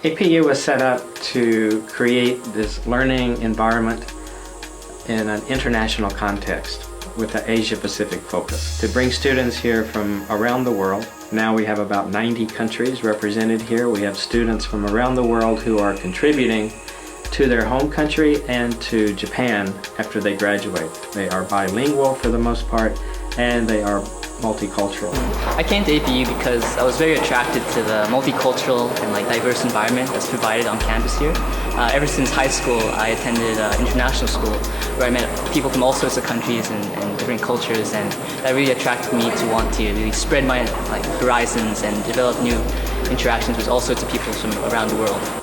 APU was set up to create this learning environment in an international context with an Asia Pacific focus, to bring students here from around the world. Now we have about 90 countries represented here. We have students from around the world who are contributing to their home country and to Japan after they graduate. They are bilingual for the most part, and they are multicultural. I came to APU because I was very attracted to the multicultural and diverse environment that's provided on campus here. Ever since high school, I attended international school where I met people from all sorts of countries and different cultures, and that really attracted me to want to really spread my horizons and develop new interactions with all sorts of people from around the world.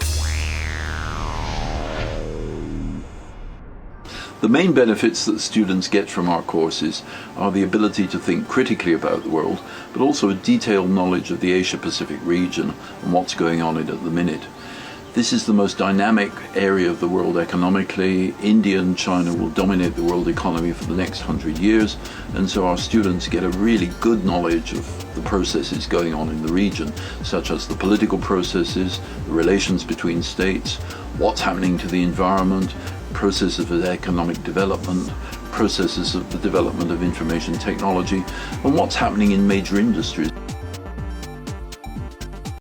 The main benefits that students get from our courses are the ability to think critically about the world, but also a detailed knowledge of the Asia Pacific region and what's going on in it at the minute. This is the most dynamic area of the world economically. India and China will dominate the world economy for the next 100 years, and so our students get a really good knowledge of the processes going on in the region, such as the political processes, the relations between states, what's happening to the environment, processes of economic development, processes of the development of information technology, and what's happening in major industries.